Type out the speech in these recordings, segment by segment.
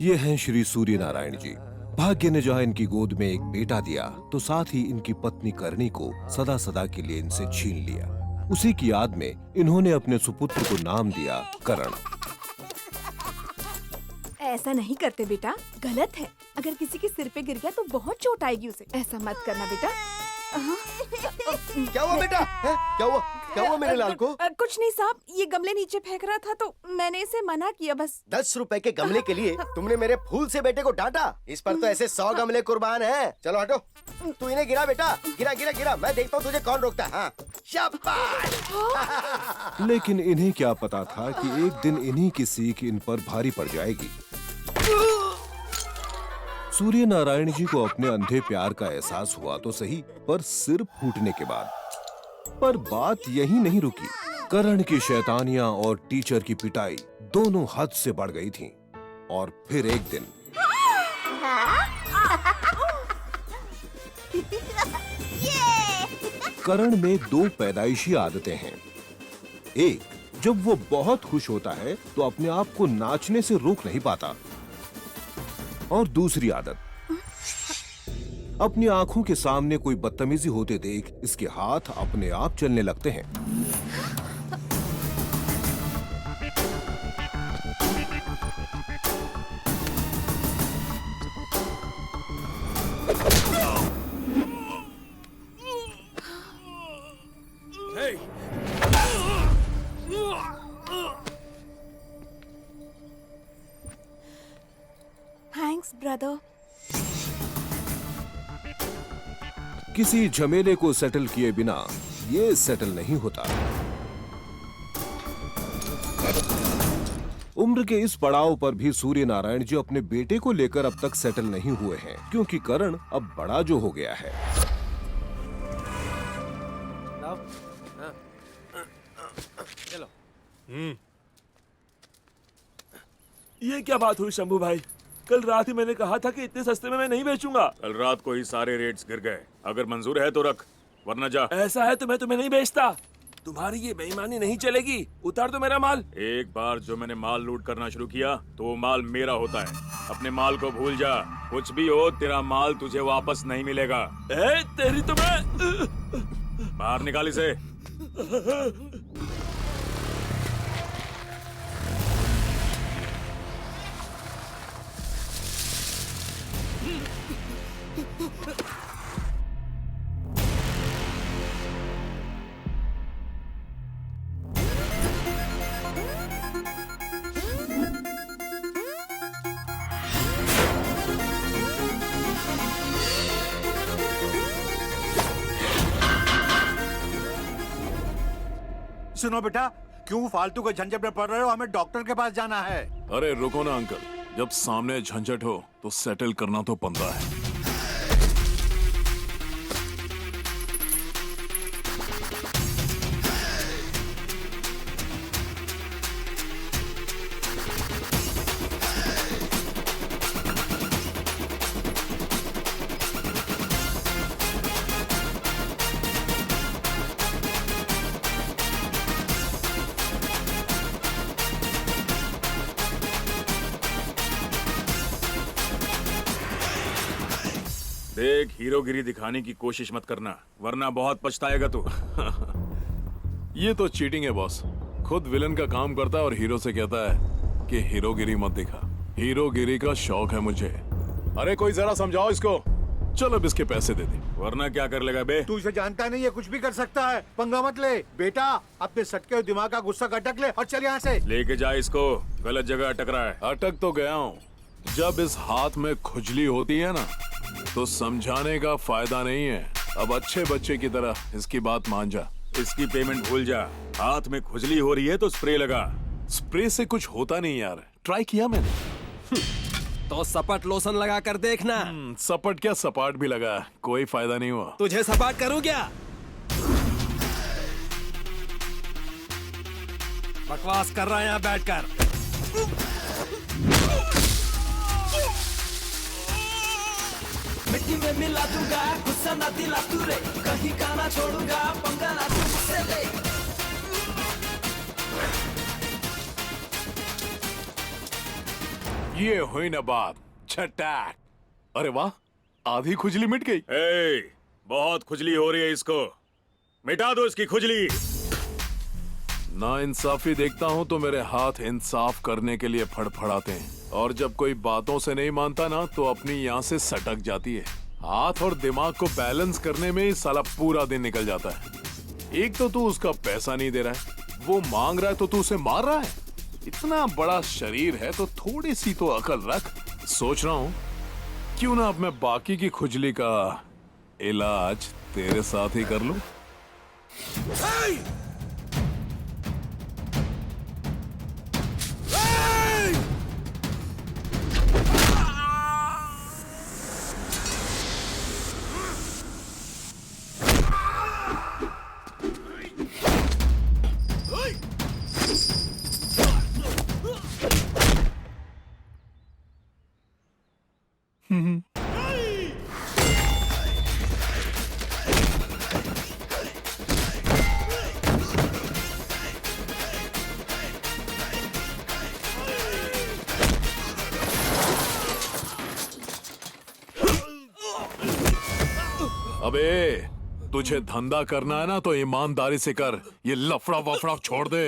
ये हैं श्री सूर्य नारायण जी। भाग्य ने जहाँ इनकी गोद में एक बेटा दिया तो साथ ही इनकी पत्नी करणी को सदा सदा के लिए इनसे छीन लिया। उसी की याद में इन्होंने अपने सुपुत्र को नाम दिया करण। ऐसा नहीं करते बेटा, गलत है। अगर किसी के सिर पे गिर गया तो बहुत चोट आएगी उसे। ऐसा मत करना बेटा। क्या हुआ बेटा? क्या हुआ मेरे लाल को? कुछ नहीं साहब, ये गमले नीचे फेंक रहा था तो मैंने इसे मना किया बस। 10 रुपए के गमले के लिए तुमने मेरे फूल से बेटे को डांटा। इस पर तो ऐसे 100 गमले कुर्बान हैं। चलो हटो, तू इन्हें गिरा बेटा, गिरा गिरा गिरा। मैं देखता हूँ तुझे कौन रोकता है। हाँ, शाबाश। लेकिन इन्हें क्या पता था कि एक दिन इन्हीं की सीख इन पर भारी पड़ जाएगी। सूर्य नारायण जी को अपने अंधे प्यार का एहसास हुआ तो सही, पर सिर फूटने के बाद। पर बात यही नहीं रुकी। करण की शैतानियां और टीचर की पिटाई दोनों हद से बढ़ गई थीं। और फिर एक दिन करण में 2 पैदाइशी आदतें हैं। एक, जब वो बहुत खुश होता है तो अपने आप को नाचने से रोक नहीं पाता। और दूसरी आदत, अपनी आंखों के सामने कोई बदतमीजी होते देख इसके हाथ अपने आप चलने लगते हैं। Thanks brother. किसी झमेले को सेटल किए बिना ये सेटल नहीं होता। उम्र के इस पड़ाव पर भी सूर्य नारायण जी अपने बेटे को लेकर अब तक सेटल नहीं हुए हैं, क्योंकि करण अब बड़ा जो हो गया है। चलो। ये क्या बात हुई शंभू भाई? कल रात ही मैंने कहा था कि इतने सस्ते में मैं नहीं बेचूंगा। कल रात को ही सारे रेट्स गिर गए। अगर मंजूर है तो रख, वरना जा। ऐसा है तो मैं तुम्हें नहीं बेचता। तुम्हारी ये बेईमानी नहीं चलेगी। उतार दो मेरा माल। एक बार जो मैंने माल लूट करना शुरू किया तो वो माल मेरा होता है। अपने माल को भूल जा। कुछ भी हो, तेरा माल तुझे वापस नहीं मिलेगा। तेरी तो मैं। बाहर निकाल इसे। सुनो बेटा, क्यों फालतू के झंझट में पड़ रहे हो? हमें डॉक्टर के पास जाना है। अरे रुको ना अंकल, जब सामने झंझट हो तो सेटल करना तो बनता है। देख, हीरोगिरी दिखाने की कोशिश मत करना, वरना बहुत पछताएगा तू। ये तो चीटिंग है बॉस। खुद विलन का काम करता है और हीरो से कहता है कि हीरोगिरी मत दिखा। हीरोगिरी का शौक है मुझे। अरे कोई जरा समझाओ इसको। चल अब इसके पैसे दे दे, वरना क्या कर लेगा बे? तू इसे जानता नहीं है, कुछ भी कर सकता है। पंगा मत ले बेटा, अपने सटके हुए दिमाग का गुस्सा अटक ले और चल यहाँ से। लेके जा इसको, गलत जगह अटक रहा है। अटक तो गया हूँ। जब इस हाथ में खुजली होती है ना, तो समझाने का फायदा नहीं है। अब अच्छे बच्चे की तरह इसकी बात मान जा। इसकी पेमेंट भूल जा। हाथ में खुजली हो रही है तो स्प्रे लगा। स्प्रे से कुछ होता नहीं यार, ट्राई किया मैंने। तो सपाट लोशन लगा कर देखना। सपाट क्या, सपाट भी लगा, कोई फायदा नहीं हुआ। तुझे सपाट करूं क्या? बकवास कर रहा है यहाँ बैठकर। मिट्टी में मिला दूंगा, गुस्सा ना दिला तू रे, कहीं का ना छोड़ूंगा, पंगा ना तू मुझसे ले। ये हुई ना बात, छटाक। अरे वाह, आधी खुजली मिट गई। ए, बहुत खुजली हो रही है इसको, मिटा दो इसकी खुजली। ना इंसाफी देखता हूँ तो मेरे हाथ इंसाफ करने के लिए फड़फड़ाते हैं, और जब कोई बातों से नहीं मानता ना तो अपनी यहाँ से सटक जाती है। हाथ और दिमाग को बैलेंस करने में ही साला पूरा दिन निकल जाता है। एक तो तू उसका पैसा नहीं दे रहा है, वो मांग रहा है तो तू उसे मार रहा है। इतना बड़ा शरीर है तो थोड़ी सी तो अकल रख। सोच रहा हूँ क्यों ना अब मैं बाकी की खुजली का इलाज तेरे साथ ही कर लूं। अबे तुझे धंधा करना है ना तो ईमानदारी से कर, ये लफड़ा वफड़ा छोड़ दे,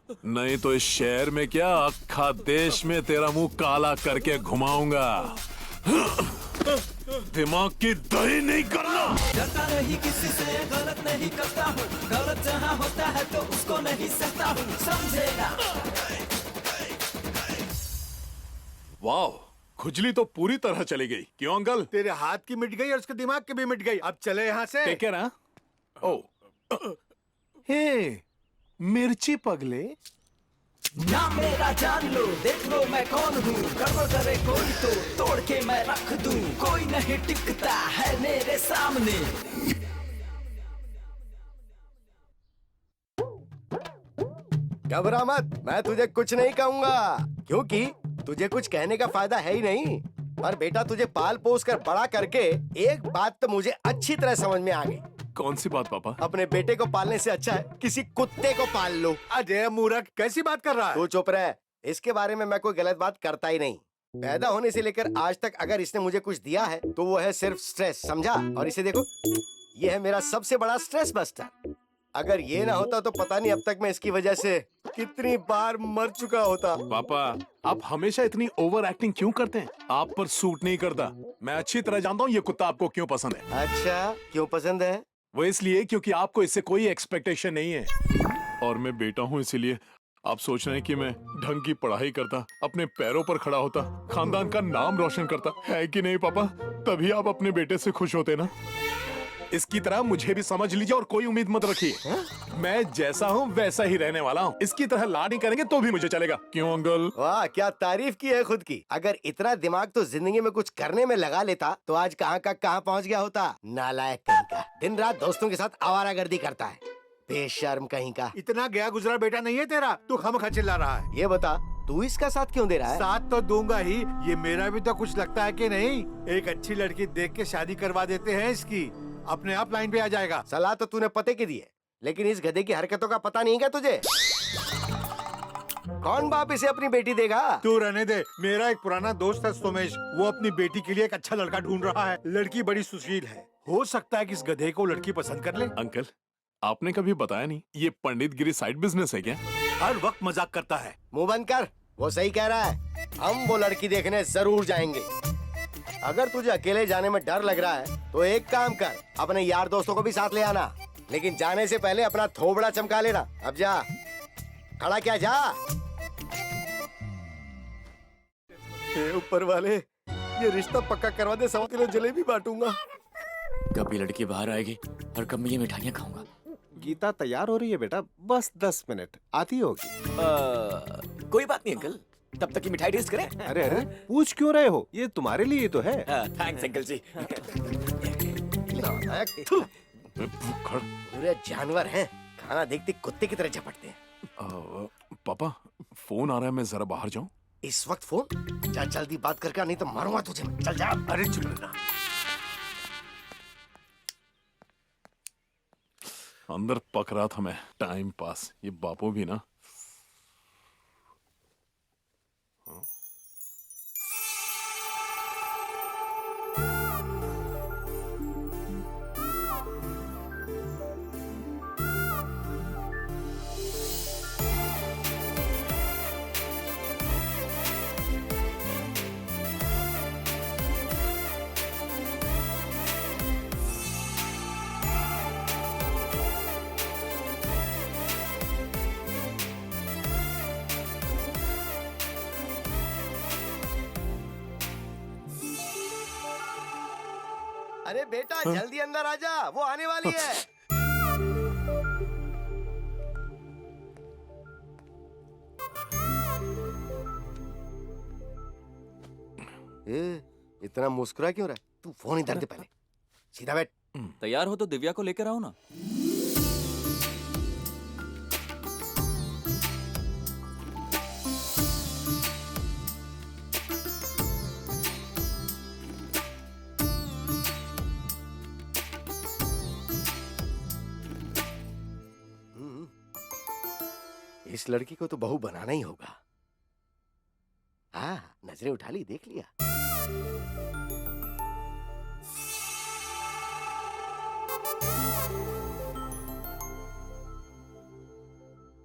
नहीं तो इस शहर में क्या अक्खा देश में तेरा मुंह काला करके घुमाऊंगा। दिमाग की दही नहीं करना। डरता नहीं किसी से, गलत नहीं करता हूँ, गलत जहाँ होता है तो उसको नहीं सहता हूँ, समझेगा। वाह, खुजली तो पूरी तरह चली गई। क्यों अंकल? तेरे हाथ की मिट गई और उसके दिमाग की भी मिट गई। अब चले यहाँ से। Take care. हाँ? ओ हे मिर्ची पगले, ना मेरा जान लो, देख लो मैं कौन हूँ, गड़बड़ करे कोई तो तोड़ के मैं रख दूं, कोई नहीं टिकता है मेरे सामने। घबरा मत, मैं तुझे कुछ नहीं कहूंगा, क्योंकि तुझे कुछ कहने का फायदा है ही नहीं। पर बेटा, तुझे पाल पोस कर बड़ा करके एक बात तो मुझे अच्छी तरह समझ में आ गई। कौन सी बात पापा? अपने बेटे को पालने से अच्छा है किसी कुत्ते को पाल लो। अजय मूर्ख, कैसी बात कर रहा है? तू चुप रह, इसके बारे में मैं कोई गलत बात करता ही नहीं। पैदा होने से लेकर आज तक अगर इसने मुझे कुछ दिया है तो वो है सिर्फ स्ट्रेस, समझा? और इसे देखो, ये है मेरा सबसे बड़ा स्ट्रेस बस्टर। अगर ये ना होता तो पता नहीं अब तक मैं इसकी वजह से कितनी बार मर चुका होता। पापा, आप हमेशा इतनी ओवर एक्टिंग क्यों करते हैं? आप पर सूट नहीं करता। मैं अच्छी तरह जानता हूँ ये कुत्ता आपको क्यों पसंद है। अच्छा, क्यों पसंद है? वो इसलिए क्योंकि आपको इससे कोई एक्सपेक्टेशन नहीं है, और मैं बेटा हूँ इसीलिए। आप सोच रहे हैं कि मैं ढंग की पढ़ाई करता, अपने पैरों पर खड़ा होता, खानदान का नाम रोशन करता, है कि नहीं पापा? तभी आप अपने बेटे से खुश होते ना। इसकी तरह मुझे भी समझ लीजिए और कोई उम्मीद मत रखिए। मैं जैसा हूँ वैसा ही रहने वाला हूँ। इसकी तरह लाड नहीं करेंगे तो भी मुझे चलेगा। क्यों अंकल? वाह, क्या तारीफ की है खुद की। अगर इतना दिमाग तो जिंदगी में कुछ करने में लगा लेता तो आज कहाँ का कहाँ पहुँच गया होता। नालायक कहीं का, दिन रात दोस्तों के साथ आवारागर्दी करता है, बेशर्म कहीं का। इतना गया गुजरा बेटा नहीं है तेरा, तू खमखा चिल्ला रहा है। ये बता, तू इसका साथ क्यों दे रहा है? साथ तो दूंगा ही, ये मेरा भी तो कुछ लगता है कि नहीं। एक अच्छी लड़की देख के शादी करवा देते हैं इसकी, अपने आप लाइन पे आ जाएगा। सलाह तो तूने पते की दी है, लेकिन इस गधे की हरकतों का पता नहीं क्या तुझे? कौन बाप इसे अपनी बेटी देगा? तू रहने दे। मेरा एक पुराना दोस्त है सोमेश, वो अपनी बेटी के लिए एक अच्छा लड़का ढूंढ रहा है। लड़की बड़ी सुशील है, हो सकता है कि इस गधे को लड़की पसंद कर ले। अंकल, आपने कभी बताया नहीं, ये पंडित गिरी साइड बिजनेस है क्या? हर वक्त मजाक करता है। मुंह बंद कर, वो सही कह रहा है। हम वो लड़की देखने जरूर जाएंगे। अगर तुझे अकेले जाने में डर लग रहा है तो एक काम कर, अपने यार दोस्तों को भी साथ ले आना, लेकिन जाने से पहले अपना थोबड़ा चमका लेना। अब जा, खड़ा क्या, जा। हे ऊपर वाले, ये रिश्ता पक्का करवा दे, 100 किलो जलेबी बांटूंगा। कब ये लड़की बाहर आएगी और कब मैं ये मिठाइयाँ खाऊंगा? गीता तैयार हो रही है बेटा, बस 10 मिनट, आती होगी। कोई बात नहीं अंकल, तब तक की मिठाई टेस्ट करें। अरे अरे, पूछ क्यों रहे हो? ये तुम्हारे लिए तो है। थैंक्स अंकल जी। थू, भूखड़। पूरे जानवर हैं, खाना देखते कुत्ते की तरह झपटते हैं। पापा, फोन आ रहा है, मैं जरा बाहर जाऊं? इस वक्त फोन? जा जल्दी बात करके, नहीं तो मारूंगा तुझे। चल जा। अरे चुप रहना। अंदर पक रहा था मैं, टाइम पास। ये बापू भी ना। अरे बेटा जल्दी अंदर आ जा, वो आने वाली है। इतना मुस्कुरा क्यों रहा है? तू फोन इधर दे पहले, सीधा बैठ। तैयार हो तो दिव्या को लेकर आओ ना। इस लड़की को तो बहू बनाना ही होगा। हाँ, नजरें उठा ली, देख लिया।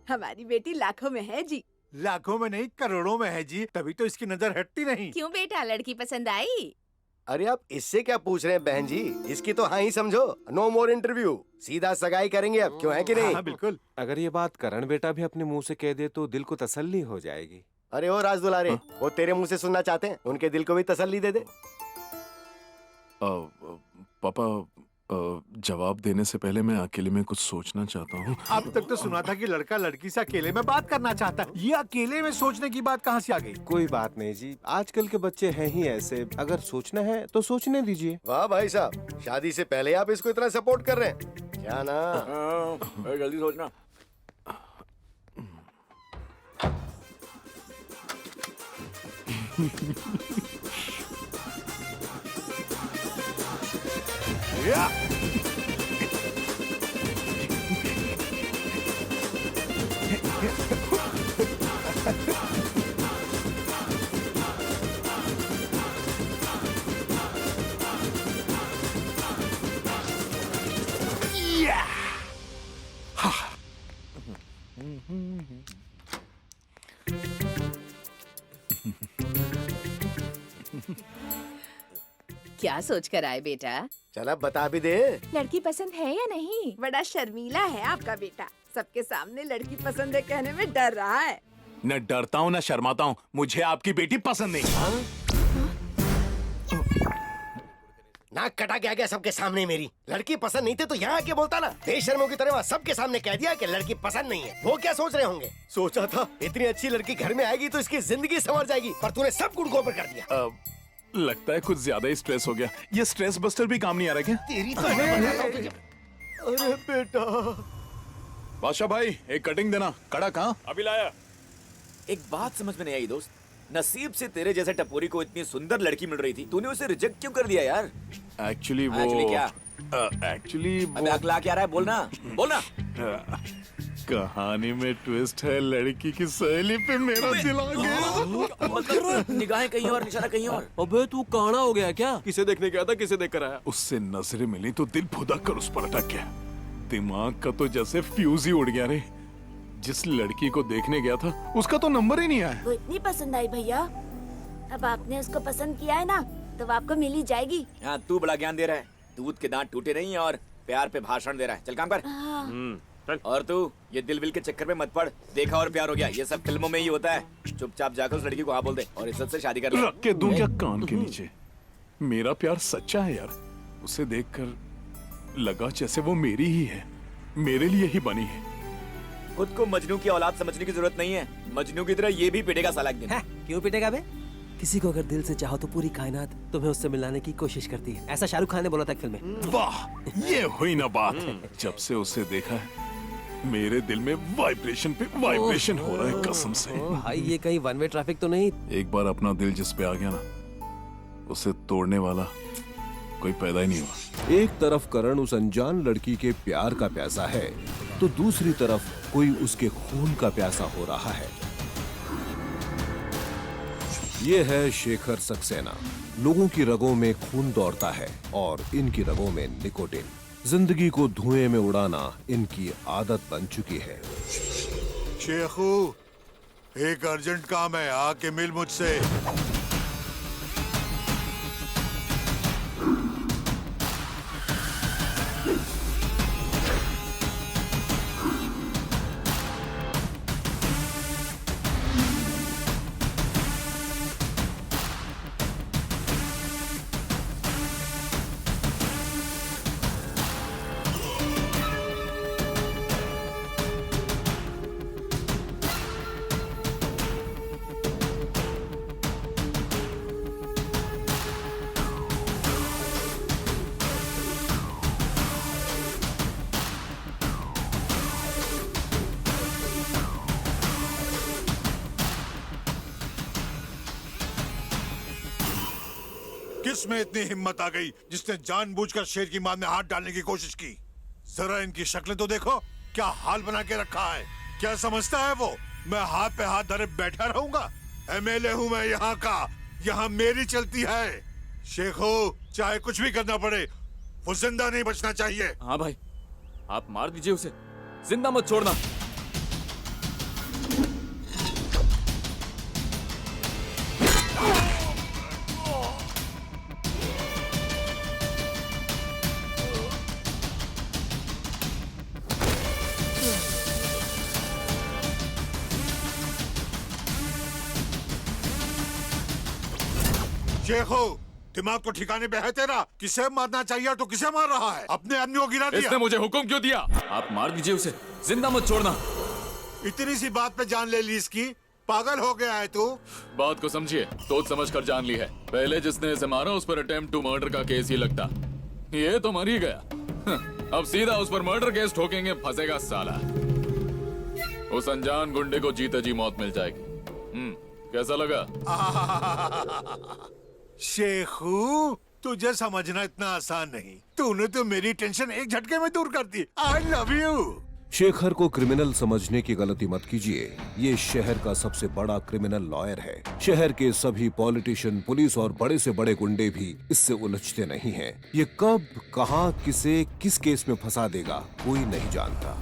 हमारी बेटी लाखों में है जी। लाखों में नहीं, करोड़ों में है जी, तभी तो इसकी नजर हटती नहीं। क्यों बेटा, लड़की पसंद आई? अरे आप इससे क्या पूछ रहे हैं बहन जी? इसकी तो हाँ ही समझो, नो मोर इंटरव्यू, सीधा सगाई करेंगे अब, क्यों है कि नहीं? हाँ बिल्कुल। अगर ये बात करण बेटा भी अपने मुंह से कह दे तो दिल को तसल्ली हो जाएगी। अरे ओ राज दुलारे, वो तेरे मुंह से सुनना चाहते हैं, उनके दिल को भी तसल्ली दे दे। पापा, जवाब देने से पहले मैं अकेले में कुछ सोचना चाहता हूँ। अब तक तो सुना था कि लड़का लड़की से अकेले में बात करना चाहता है, ये अकेले में सोचने की बात कहाँ से आ गई? कोई बात नहीं जी, आजकल के बच्चे हैं ही ऐसे, अगर सोचना है तो सोचने दीजिए। वाह भाई साहब, शादी से पहले आप इसको इतना सपोर्ट कर रहे हैं, क्या ना? जल्दी सोचना। क्या सोच कर आए बेटा? चल अब बता भी दे। लड़की पसंद है या नहीं? बड़ा शर्मीला है आपका बेटा, सबके सामने लड़की पसंद है कहने में डर रहा है। न डरता हूँ न शर्माता हूँ, मुझे आपकी बेटी पसंद नहीं। नाक कटा के आ गया सबके सामने मेरी। लड़की पसंद नहीं थी तो यहाँ आके बोलता ना, बेशर्मों की तरह वहाँ सबके सामने कह दिया कि लड़की पसंद नहीं है। वो क्या सोच रहे होंगे? सोचा था इतनी अच्छी लड़की घर में आएगी तो इसकी जिंदगी संवर जाएगी, पर तूने सब गुड़ गोबर कर दिया। लगता है कुछ ज्यादा ही स्ट्रेस हो गया। ये स्ट्रेस बस्टर भी काम नहीं आ रहा क्या? तेरी तो मैं बताता हूँ तुझे। अरे बेटा। बादशाह भाई, एक कटिंग देना। कड़ा कहाँ? अभी लाया। एक बात समझ में नहीं आई दोस्त, नसीब से तेरे जैसे टपोरी को इतनी सुंदर लड़की मिल रही थी, तूने उसे रिजेक्ट क्यों कर दिया यार? एक्चुअली वो Actually क्या? एक्चुअली अबे अगला क्या रहा है, बोलना बोलना। कहानी में ट्विस्ट है, लड़की की सहेली पे मेरा दिल आ गया। मतलब निगाहें कहीं और, निशाना कहीं और। अबे तू काना हो गया क्या? किसे देखने गया था, किसे देख कर आया? उससे नजरें मिली तो दिल फुदक कर उस पर अटक गया। दिमाग का तो जैसे फ्यूज ही उड़ गया रे। जिस लड़की को देखने गया था उसका तो नंबर ही नहीं आया। वो इतनी पसंद आई भैया, अब आपने उसको पसंद किया है ना तो आपको मिल ही जाएगी। हाँ, तू बड़ा ज्ञान दे रहा है, दूध के दांत टूटे नहीं और प्यार पे भाषण दे रहा है। चल काम कर। और तू ये दिल विल के चक्कर में मत पड़, देखा और प्यार हो गया, ये सब फिल्मों में ही होता है। चुपचाप जाकर उस लड़की को हाँ बोल दे और इज्जत से शादी कर ले। रख के दूं क्या कान के नीचे? मेरा प्यार सच्चा है यार। उसे देखकर लगा जैसे वो मेरी ही है, मेरे लिए ही बनी है। खुद को मजनू की औलाद समझने की जरूरत नहीं है, मजनू की तरह ये भी पिटेगा साला एक दिन। क्यों पिटेगा बे? किसी को अगर दिल से चाहो तो पूरी कायनात तुम्हें उससे मिलाने की कोशिश करती है, ऐसा शाहरुख खान ने बोला था एक फिल्म में। वाह, ये हुई ना बात। जब से उसे देखा है मेरे दिल में वाइब्रेशन पे वाइब्रेशन हो रहा है, कसम से। भाई ये कहीं वन वे ट्रैफिक तो नहीं? एक बार अपना दिल जिस पे आ गया ना, उसे तोड़ने वाला कोई पैदा ही नहीं हुआ। एक तरफ करण उस अनजान लड़की के प्यार का प्यासा है तो दूसरी तरफ कोई उसके खून का प्यासा हो रहा है। ये है शेखर सक्सेना। लोगों की रगों में खून दौड़ता है और इनकी रगों में निकोटिन। जिंदगी को धुएं में उड़ाना इनकी आदत बन चुकी है। शेखू, एक अर्जेंट काम है, आके मिल मुझसे। किस में इतनी हिम्मत आ गई जिसने जानबूझकर शेर की मान में हाथ डालने की कोशिश की? जरा इनकी शक्लें तो देखो, क्या हाल बना के रखा है। क्या समझता है वो मैं हाथ पे हाथ धरे बैठा रहूंगा? एमएलए हूँ मैं यहाँ का, यहाँ मेरी चलती है। शेखो, चाहे कुछ भी करना पड़े, वो जिंदा नहीं बचना चाहिए। हाँ भाई, आप मार दीजिए उसे, जिंदा मत छोड़ना। शेखो, दिमाग तो ठिकाने पे है तेरा? किसे मारना चाहिए तो किसे मार रहा है? अपने आदमी को गिरा दिया। इसने मुझे हुक्म क्यों दिया? आप मार दीजिए उसे, जिंदा मत छोड़ना। इतनी सी बात पे जान ले ली इसकी? पागल हो गया है तू? बात को समझिए, सोच समझ कर जान ली है। पहले जिसने इसे मारा उस पर अटेम्प्ट टू मर्डर का केस ही लगता। ये तो मर ही गया। अब सीधा उस पर मर्डर केस ठोकेंगे, फंसेगा साला। उस अनजान गुंडे को जीते जी मौत मिल जाएगी। कैसा लगा? शेखू, तुझे समझना इतना आसान नहीं। तूने तो मेरी टेंशन एक झटके में दूर कर दी। I love you. शेखर को क्रिमिनल समझने की गलती मत कीजिए। ये शहर का सबसे बड़ा क्रिमिनल लॉयर है। शहर के सभी पॉलिटिशियन, पुलिस और बड़े से बड़े गुंडे भी इससे उलझते नहीं हैं। ये कब, कहां, किसे, किस केस में फंसा देगा, कोई नहीं जानता।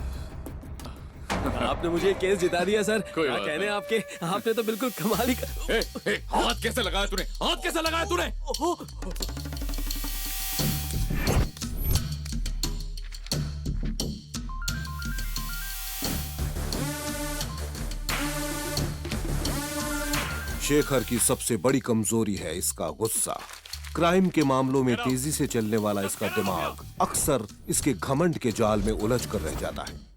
आपने मुझे केस जिता दिया सर। कोई क्या बात कहने नहीं। आपने तो बिल्कुल कमाल ही हाथ कैसे लगाया तूने? हाथ कैसे लगाया तूने? शेखर की सबसे बड़ी कमजोरी है इसका गुस्सा। क्राइम के मामलों में तेजी से चलने वाला इसका दिमाग अक्सर इसके घमंड के जाल में उलझ कर रह जाता है।